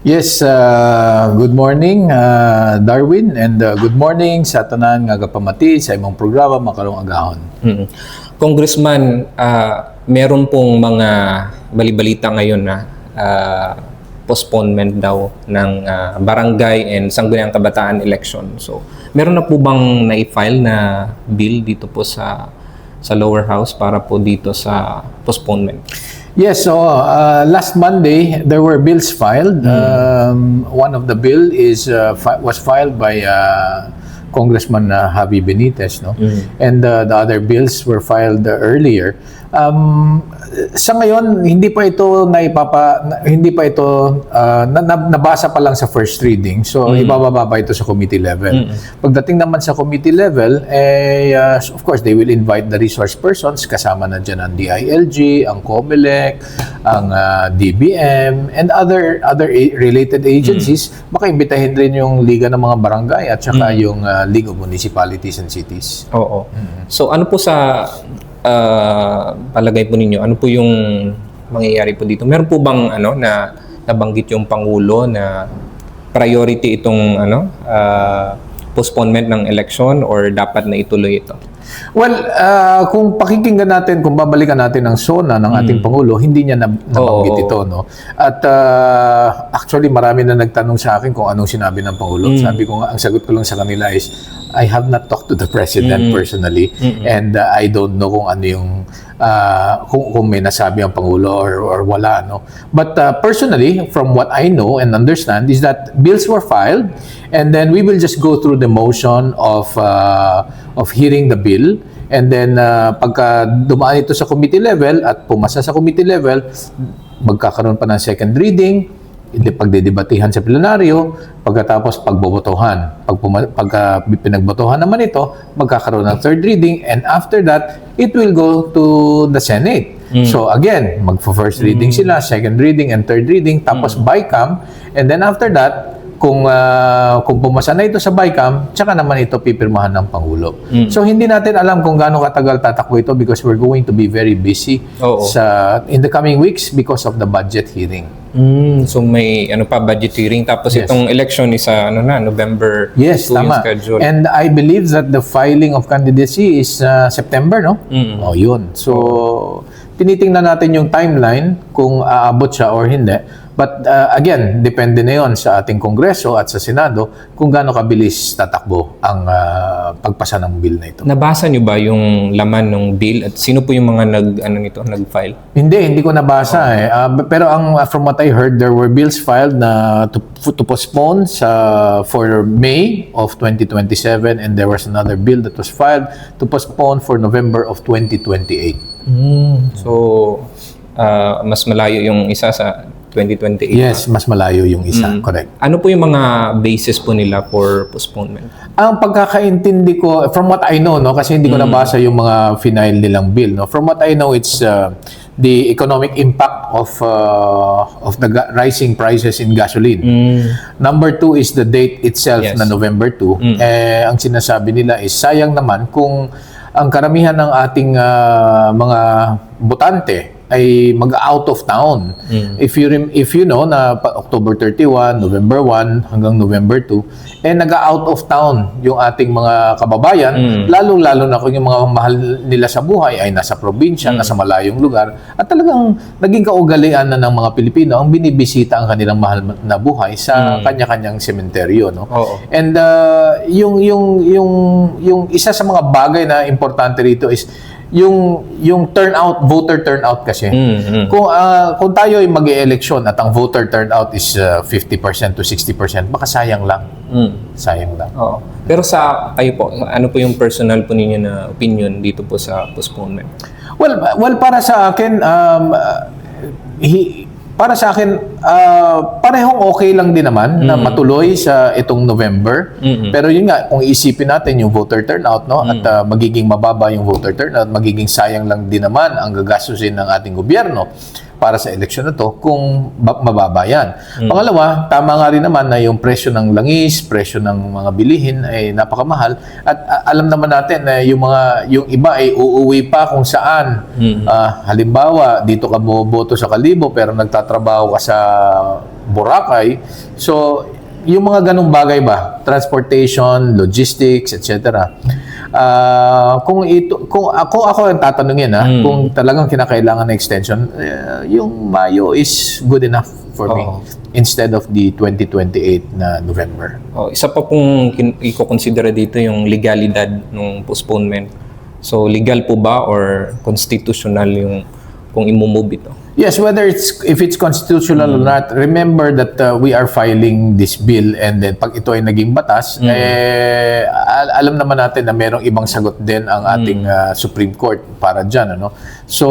Yes, good morning, Darwin, and good morning sa tanan nga gapamati sa imong programa Makalong Agahon. Congressman, meron pong mga balibalita ngayon na postponement daw ng barangay and sangguniang kabataan election. So, meron na po bang na-file na bill dito po sa lower house para po dito sa postponement? Yes, so last Monday there were bills filed. One of the bill was filed by Congressman Javi Benitez, no? And the other bills were filed earlier. Sa ngayon hindi pa ito nabasa pa lang sa first reading. So ibababa pa ito sa committee level. Pagdating naman sa committee level, of course they will invite the resource persons, kasama na diyan ang DILG, ang COMELEC, ang DBM and other related agencies. Baka imbitahin rin yung Liga ng mga Barangay at saka yung League of Municipalities and Cities. Oo. So ano po sa palagay po ninyo, ano po yung mangyayari po dito? Meron po bang na nabanggit yung Pangulo na priority itong postponement ng election or dapat na ituloy ito? Well, kung pakikinggan natin, kung babalikan natin ang SONA ng ating Pangulo, hindi niya nabanggit ito, no? At actually, marami na nagtanong sa akin kung anong sinabi ng Pangulo. Sabi ko nga, ang sagot ko lang sa kanila is, I have not talked to the President personally, and I don't know kung ano yung kung may nasabi ang Pangulo or wala, no? But personally, from what I know and understand is that bills were filed and then we will just go through the motion of hearing the bill, and then pagka dumaan ito sa committee level at pumasa sa committee level, magkakaroon pa ng second reading, pagdedebatihan sa plenaryo, pagkatapos pagbobotohan. Pagka pinagbotohan naman ito, magkakaroon ng third reading, and after that, it will go to the Senate. So again, magpo-first reading sila, second reading, and third reading, tapos BICAM, and then after that, kung pumasa na ito sa BICAM, tsaka naman ito pipirmahan ng Pangulo. So hindi natin alam kung gaano katagal tatakbo ito because we're going to be very busy in the coming weeks because of the budget hearing. So may budget hearing, tapos itong election is November 2 yung schedule. And I believe that the filing of candidacy is September, no? Yun. So tinitingnan natin yung timeline kung aabot siya or hindi. But again, depende na yun sa ating Kongreso at sa Senado kung gaano kabilis tatakbo ang pagpasa ng bill na ito. Nabasa niyo ba yung laman ng bill at sino po yung mga nag-file? Hindi ko nabasa pero from what I heard, there were bills filed na to postpone for May of 2027, and there was another bill that was filed to postpone for November of 2028. So mas malayo yung isa sa 2028. Yes, mas malayo yung isa. Correct. Ano po yung mga basis po nila for postponement? Ang pagkakaintindi ko, from what I know, no, kasi hindi ko nabasa yung mga final nilang bill, no. From what I know, it's the economic impact of the rising prices in gasoline. Number 2 is the date itself, na November 2. Ang sinasabi nila is sayang naman kung ang karamihan ng ating mga botante ay mag-out of town. If you know na October 31, November 1 hanggang November 2, nag-out of town yung ating mga kababayan, lalong-lalo na kung yung mga mahal nila sa buhay ay nasa probinsya, nasa malayong lugar, at talagang naging kaugalian na ng mga Pilipino ang binibisita ang kanilang mahal na buhay sa kanya-kanyang sementeryo, no? And yung isa sa mga bagay na importante rito is yung voter turnout kasi. Kung tayo ay mag-e-eleksyon at ang voter turnout is 50% to 60%, baka sayang lang. Sayang lang. Pero sa kayo po, ano po yung personal po ninyo na opinion dito po sa postponement? Well, para sa akin, parehong okay lang din naman na matuloy sa itong November. Pero yun nga, kung iisipin natin yung voter turnout, no, at magiging mababa yung voter turnout, magiging sayang lang din naman ang gagastusin ng ating gobyerno para sa eleksyon na to kung mababa yan. Pangalawa, tama nga rin naman na yung presyo ng langis, presyo ng mga bilihin ay napakamahal at alam naman natin na yung iba ay uuwi pa kung saan. Halimbawa, dito ka boboto sa Kalibo pero nagtatrabaho ka sa Boracay. So, yung mga ganong bagay ba, transportation, logistics, etc. Kung ako ang tatanungin kung talagang kinakailangan na extension, yung Mayo is good enough for me instead of the 2028 na November. Isa pa pong i-consider dito yung legalidad ng postponement. So legal po ba or constitutional yung kung i-move ito? Yes, if it's constitutional or not, remember that we are filing this bill and then pag ito ay naging batas, alam naman natin na merong ibang sagot din ang ating Supreme Court para dyan. So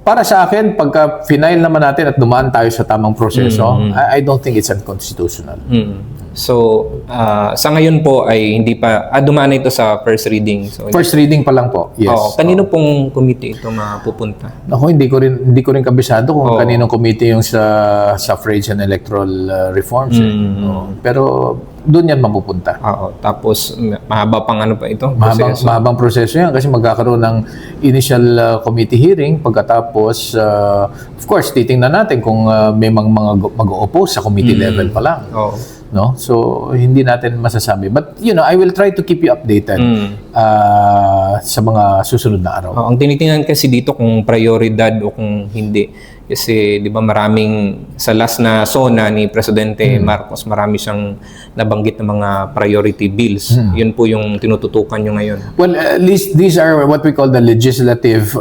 para sa akin, pagka final naman natin at dumaan tayo sa tamang proseso, I don't think it's unconstitutional. So, sa ngayon po ay hindi pa, dumaan na ito sa first reading. So, first reading pa lang po, yes. Kanino pong committee ito mapupunta? Ako, hindi ko rin kabisado kung kaninong committee yung sa suffrage and electoral reforms. Pero doon yan mapupunta. Tapos, mahaba pang ano pa ito? Mahabang proseso yan kasi magkakaroon ng initial committee hearing. Pagkatapos, of course, titingnan natin kung may mga mag-oppose sa committee level pa lang. No? So, hindi natin masasabi. But, I will try to keep you updated sa mga susunod na araw. Ang tinitingnan kasi dito kung prioridad o kung hindi. Kasi, di ba, maraming sa last na SONA ni Presidente Marcos, marami siyang nabanggit na mga priority bills. Yun po yung tinututukan nyo ngayon. Well, at least these are what we call the legislative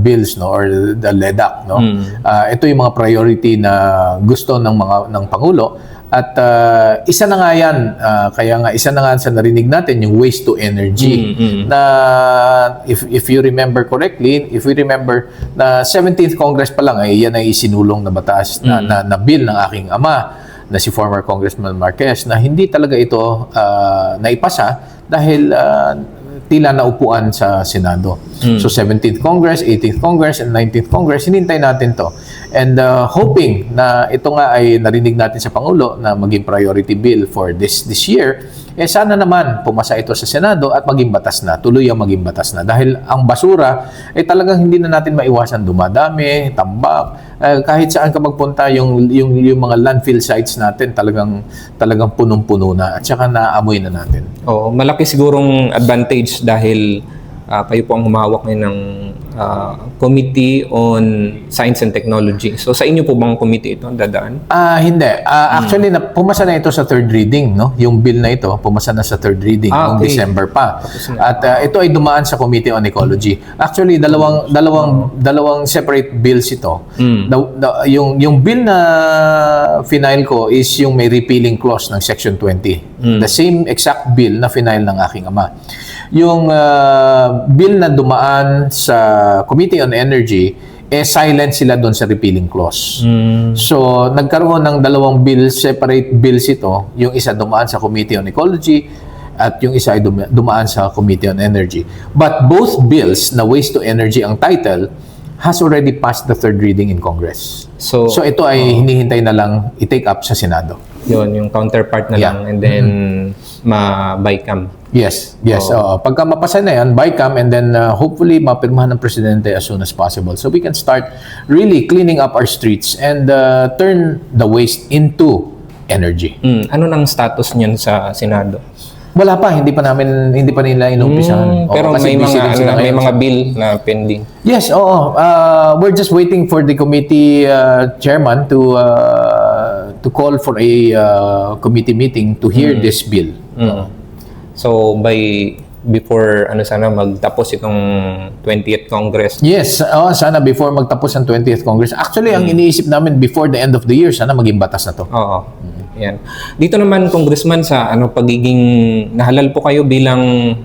bills, no, or the LEDAC, no. Ito yung mga priority na gusto ng Pangulo. At isa na nga yan, kaya nga isa na nga sa narinig natin, yung waste to energy. Na if you remember correctly, if we remember na 17th Congress pa lang, ay yan ay isinulong na batas na bill ng aking ama, na si former Congressman Marquez, na hindi talaga ito naipasa dahil tila naupuan sa Senado. So 17th Congress, 18th Congress, and 19th Congress, hinintay natin to. And hoping na ito nga ay narinig natin sa Pangulo na maging priority bill for this year, sana naman pumasa ito sa Senado at maging batas na, tuluyang maging batas na. Dahil ang basura ay talagang hindi na natin maiwasan dumadami, tambak, kahit saan ka magpunta, yung mga landfill sites natin talagang punong-puno na at saka naamoy na natin. Malaki sigurong advantage dahil kayo po ang humawak ngayon ng Committee on Science and Technology. So sa inyo po bang committee ito dadaan? Hindi. Actually, pumasa na ito sa third reading, no? Yung bill na ito, pumasa na sa third reading noong December pa. At ito ay dumaan sa Committee on Ecology. Actually, dalawang separate bills ito. Yung bill na final ko is yung may repealing clause ng Section 20. The same exact bill na final ng aking ama. Yung bill na dumaan sa Committee on Energy, silent sila doon sa repealing clause. So, nagkaroon ng dalawang separate bills ito. Yung isa dumaan sa Committee on Ecology at yung isa ay dumaan sa Committee on Energy. But both bills na waste to energy ang title has already passed the third reading in Congress. So ito ay hinihintay na lang i-take up sa Senado. Yun, yung counterpart na lang and then ma-bycam. Yes. Pagka mapasa na yan, bycam, and then hopefully mapirmahan ng Presidente as soon as possible. So we can start really cleaning up our streets and turn the waste into energy. Ano nang status niyan sa Senado? Wala pa, hindi pa nila inumpisahan. Pero may mga bill na pending. Yes, we're just waiting for the committee chairman to call for a committee meeting to hear this bill. So before sana magtapos itong 20th Congress. Yes, sana before magtapos ang 20th Congress. Actually, ang iniisip namin before the end of the year, sana maging batas na to. Yan. Dito naman, Congressman, sa pagiging nahalal po kayo bilang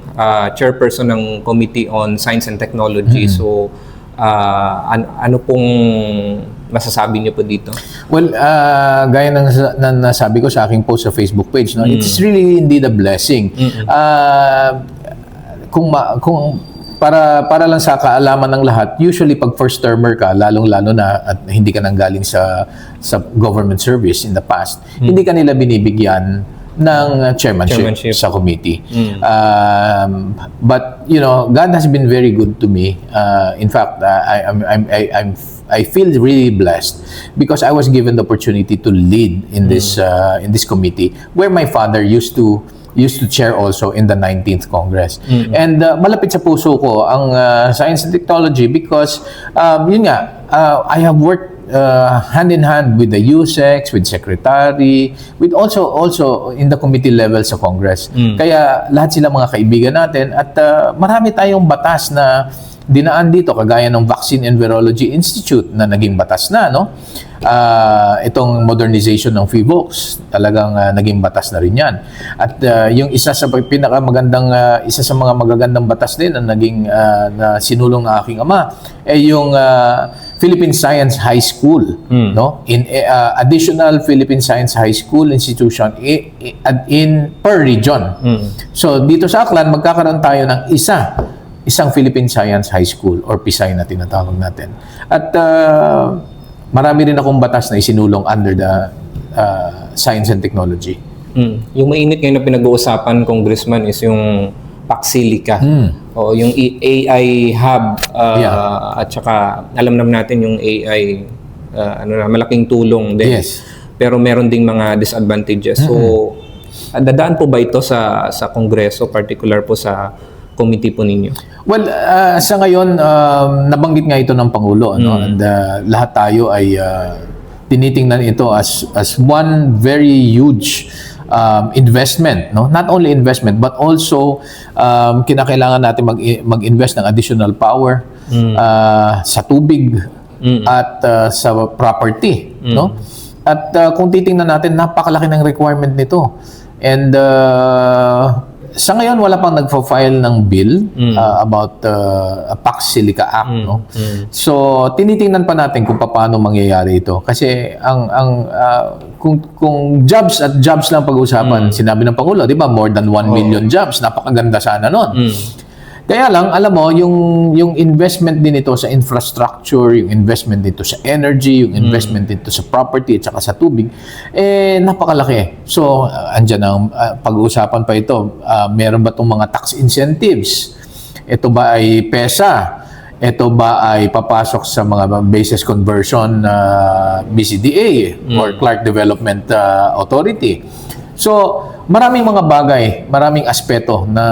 chairperson ng Committee on Science and Technology. So, ano pong masasabi niyo po dito? Well, gaya ng nasabi ko sa aking post sa Facebook page, no, it's really indeed a blessing. Kung para lang sa kaalaman ng lahat, usually pag first termer ka, lalong-lalo na at hindi ka nanggaling sa government service in the past, hindi ka nila binibigyan ng chairmanship sa committee. But God has been very good to me. In fact, I feel really blessed because I was given the opportunity to lead in this committee where my father used to chair also in the 19th Congress. And malapit sa puso ko ang science and technology because yun nga, I have worked hand in hand with the USEC, with secretary, with also in the committee level sa Congress. Kaya lahat sila mga kaibigan natin at marami tayong batas na dinaan dito kagaya ng Vaccine and Virology Institute na naging batas na, no? Itong modernization ng PHIVOLCS, talagang naging batas na rin yan. At yung isa sa mga magagandang batas din na naging na sinulong ng aking ama ay yung Philippine Science High School, no? In additional Philippine Science High School institution in per region. So dito sa Aklan magkakaroon tayo ng isang Philippine Science High School or PSI na tinatawag natin. At marami rin akong batas na isinulong under the Science and Technology. Yung mainit ngayon na pinag-uusapan, Congressman, is yung Paxilica. O yung AI hub at saka alam naman natin yung AI malaking tulong din. Yes. Pero meron ding mga disadvantages. So dadaan po ba ito sa Kongreso, particular po sa committee po ninyo? Well, sa ngayon, nabanggit nga ito ng Pangulo, no? And lahat tayo ay tinitingnan ito as one very huge investment, no? Not only investment but also kinakailangan natin mag-invest ng additional power sa tubig at sa property, no? At kung titingnan natin, napakalaki ng requirement nito. And sa ngayon, wala pang nagfa-file ng bill about a Paxilica Act, no? So, tinitingnan pa natin kung paano mangyayari ito. Kasi kung jobs at jobs lang pag-usapan, sinabi ng Pangulo, di ba, more than 1 million jobs, napakaganda sana nun. Kaya lang, alam mo, yung investment din ito sa infrastructure, yung investment dito sa energy, yung investment dito sa property at saka sa tubig, napakalaki. So, andyan ang pag-uusapan pa ito. Meron ba itong mga tax incentives? Ito ba ay PESA? Ito ba ay papasok sa mga basis conversion BCDA or Clark Development Authority? So, maraming mga bagay, maraming aspeto na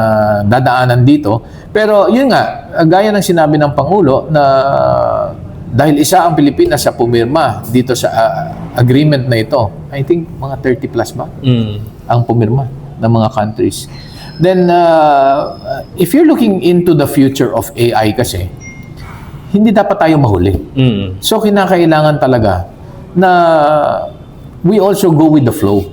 dadaanan dito. Pero yun nga, gaya ng sinabi ng Pangulo na dahil isa ang Pilipinas sa pumirma dito sa agreement na ito, I think mga 30 plus ba ang pumirma ng mga countries. Then, if you're looking into the future of AI kasi, hindi dapat tayo mahuli. So, kinakailangan talaga na we also go with the flow.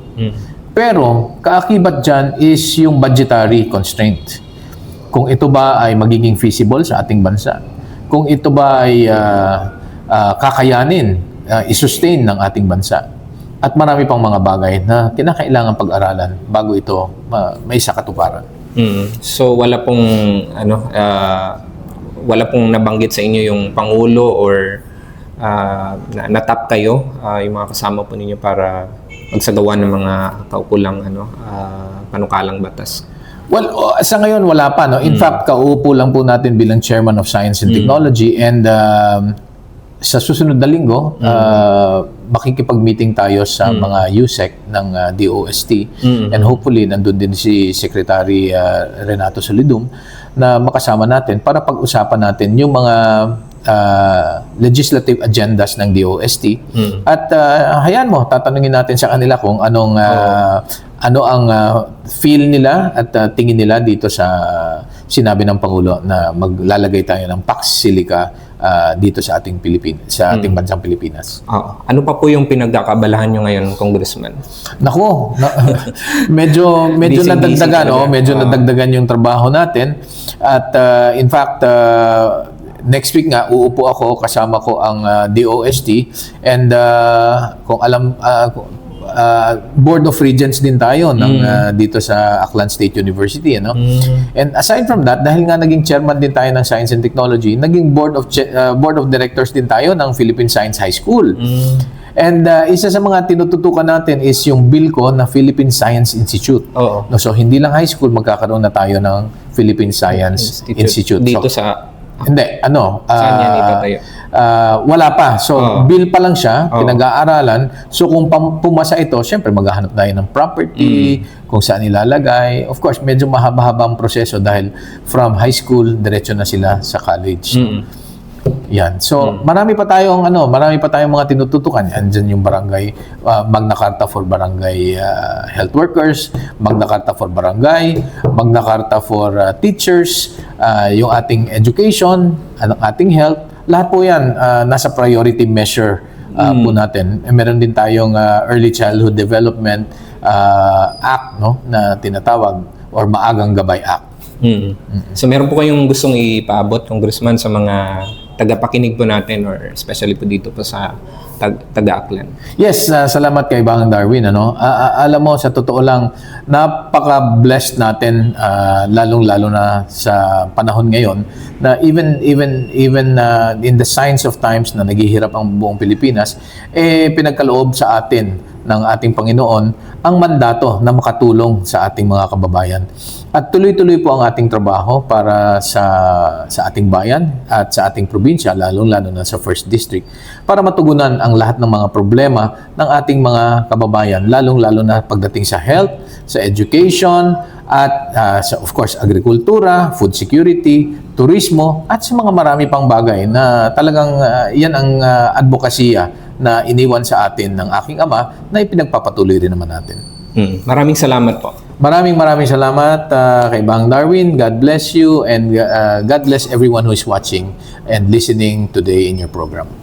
Pero, kaakibat dyan is yung budgetary constraint. Kung ito ba ay magiging feasible sa ating bansa. Kung ito ba ay kakayanin, isustain ng ating bansa. At marami pang mga bagay na kinakailangan pag-aralan bago ito may sa katuparan. So, wala pong nabanggit sa inyo yung Pangulo or natap kayo, yung mga kasama po ninyo para magsagawa ng mga kaukulang panukalang batas? Well, sa ngayon wala pa, no. In fact, kauupo lang po natin bilang Chairman of Science and Technology and sa susunod na linggo, makikipag-meeting tayo sa mga USEC ng DOST and hopefully nandun din si Secretary Renato Solidum na makasama natin para pag-usapan natin yung mga legislative agendas ng DOST at hayaan mo, tatanungin natin sa kanila kung ano ang feel nila at tingin nila dito sa sinabi ng Pangulo na maglalagay tayo ng Paxilica dito sa ating ating bansang Pilipinas. Ano pa po yung pinagkakabalahan nyo ngayon, Congressman? Nako, medyo nadagdagan, medyo nadagdagan yung trabaho natin at in fact next week nga uupo ako, kasama ko ang DOST and kung Board of Regents din tayo dito sa Aklan State University, ano? And aside from that, dahil nga naging chairman din tayo ng Science and Technology, naging board of directors din tayo ng Philippine Science High School. And isa sa mga tinututukan natin is yung BILCO na Philippine Science Institute. Oo. No, so hindi lang high school, magkakaroon na tayo ng Philippine Science Institute. Dito So, sa... hindi, ano? Saan yan itatayo? Wala pa. So, bill pa lang siya, Oo. pinag-aaralan. So, kung pumasa ito, syempre maghahanap tayo ng property, kung saan ilalagay. Of course, medyo mahaba-haba ang proseso dahil from high school, diretso na sila sa college. Yan. So, marami pa tayong mga tinututukan. Andiyan yung barangay, Magna Carta for barangay health workers, Magna Carta for barangay, Magna Carta for teachers, yung ating education, ang ating health. Lahat po yan nasa priority measure po natin. Meron din tayong Early Childhood Development Act, no, na tinatawag, or Maagang Gabay Act. So meron po kayong gustong ipaabot, Congressman, sa mga tagapakinig po natin, or especially po dito po sa taga-Aklan? Yes, salamat kay Bang Darwin, ano. Alam mo, sa totoo lang, napaka-blessed natin, lalong-lalo na sa panahon ngayon, na even in the signs of times na naghihirap ang buong Pilipinas, pinagkaloob sa atin ng ating Panginoon ang mandato na makatulong sa ating mga kababayan. At tuloy-tuloy po ang ating trabaho para sa ating bayan at sa ating probinsya, lalong-lalo na sa 1st District, para matugunan ang lahat ng mga problema ng ating mga kababayan, lalong-lalo na pagdating sa health, sa education, at of course, agrikultura, food security, turismo, at sa mga marami pang bagay na talagang yan ang advokasya na iniwan sa atin ng aking ama na ipinagpapatuloy rin naman natin. Maraming salamat po. Maraming salamat kay Bang Darwin. God bless you, and God bless everyone who is watching and listening today in your program.